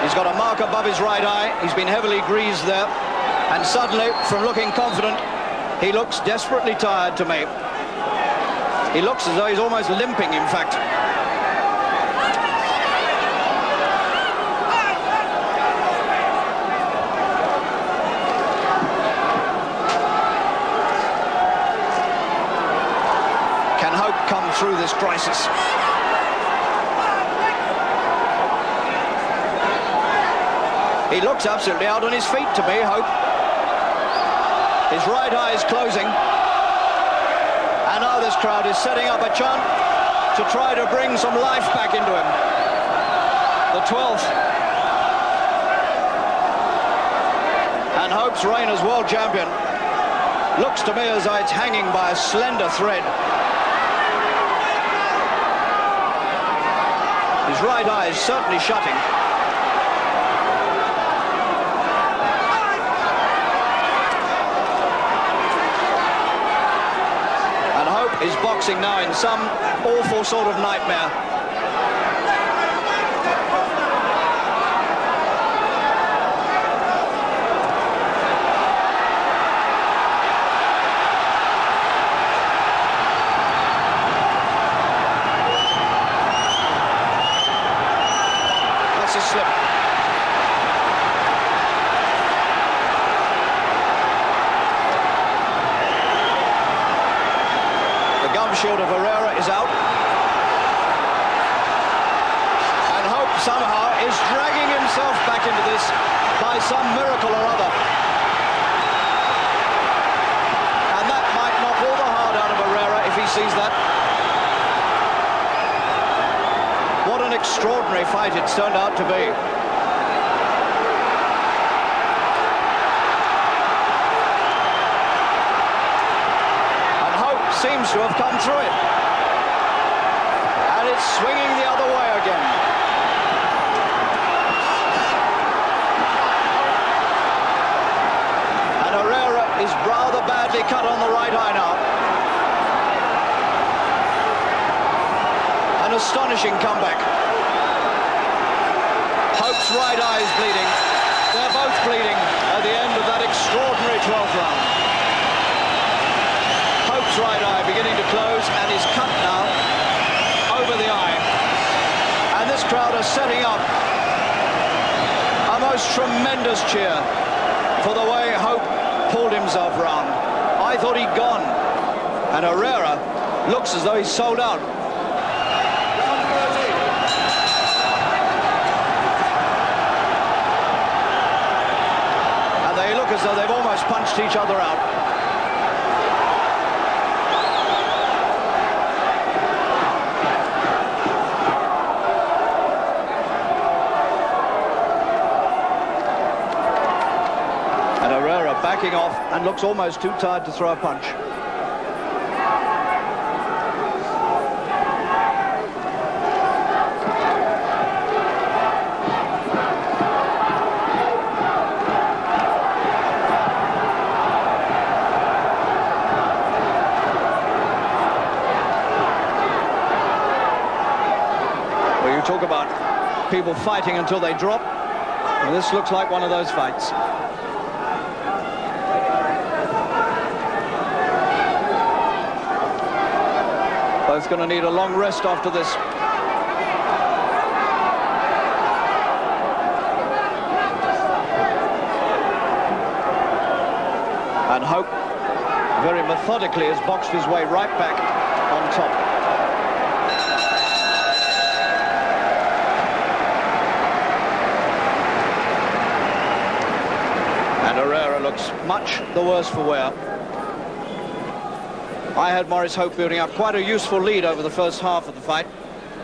He's got a mark above his right eye. He's been heavily greased there. And suddenly, from looking confident, he looks desperately tired to me. He looks as though he's almost limping, in fact. Can Hope come through this crisis? He looks absolutely out on his feet to me, Hope. His right eye is closing. And now this crowd is setting up a chant to try to bring some life back into him. The 12th. And Hope's reign as world champion looks to me as though it's hanging by a slender thread. His right eye is certainly shutting. Is boxing now in some awful sort of nightmare. That's a slip. Shield of Herrera is out. And Hope somehow is dragging himself back into this by some miracle or other. And that might knock all the heart out of Herrera if he sees that. What an extraordinary fight it's turned out to be. Seems to have come through it. And it's swinging the other way again. And Herrera is rather badly cut on the right eye now. An astonishing comeback. Hope's right eye is bleeding. They're both bleeding at the end of that extraordinary 12th round. Hope's right eye beginning to close and is cut now over the eye. And this crowd are setting up a most tremendous cheer for the way Hope pulled himself round. I thought he'd gone. And Herrera looks as though he's sold out. And they look as though they've almost punched each other out. Backing off and looks almost too tired to throw a punch. Well, you talk about people fighting until they drop. Well, this looks like one of those fights. Both going to need a long rest after this. And Hope very methodically has boxed his way right back on top. And Herrera looks much the worse for wear. I had Maurice Hope building up quite a useful lead over the first half of the fight,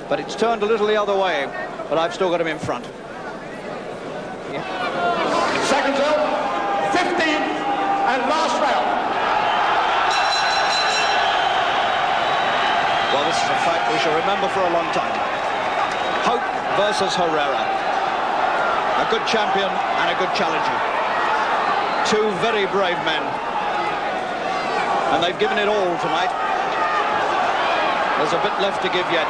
but it's turned a little the other way, but I've still got him in front. Yeah. Second round, 15th and last round. Well, this is a fight we shall remember for a long time. Hope versus Herrera. A good champion and a good challenger. Two very brave men. And they've given it all tonight. There's a bit left to give yet.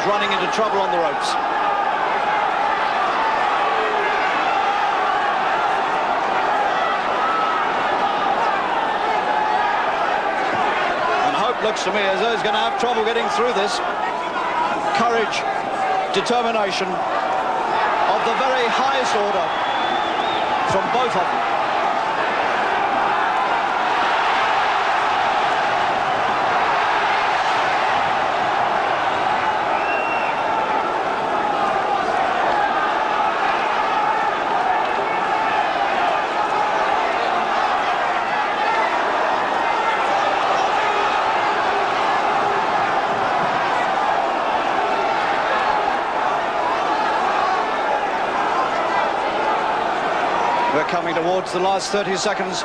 was running into trouble on the ropes. And Hope looks to me as though he's going to have trouble getting through this. Courage, determination of the very highest order from both of them. We're coming towards the last 30 seconds.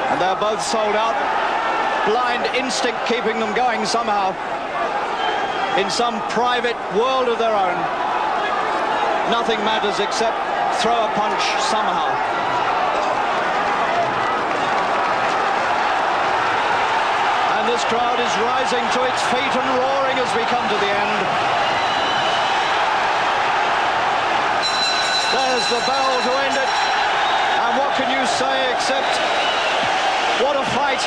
And they're both sold out. Blind instinct keeping them going somehow. In some private world of their own. Nothing matters except throw a punch somehow. This crowd is rising to its feet and roaring as we come to the end. There's the bell to end it. And what can you say except what a fight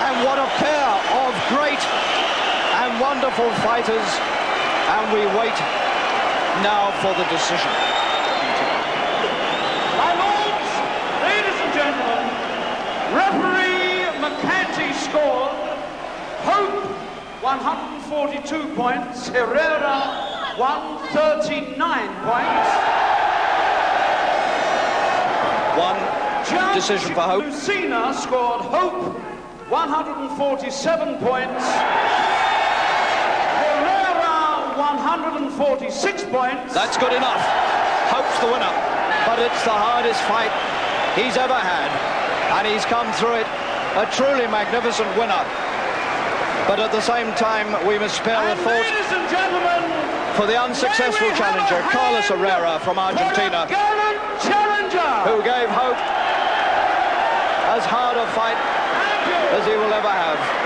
and what a pair of great and wonderful fighters. And we wait now for the decision. My lords, ladies and gentlemen, referee McCarthy scored Hope 142 points, Herrera 139 points. One Judge decision for Hope. Lucina scored Hope 147 points, Herrera 146 points. That's good enough. Hope's the winner, but it's the hardest fight he's ever had, and he's come through it a truly magnificent winner. But at the same time, we must spare a thought, ladies and gentlemen, for the unsuccessful challenger, Carlos Herrera from Argentina, who gave Hope as hard a fight as he will ever have.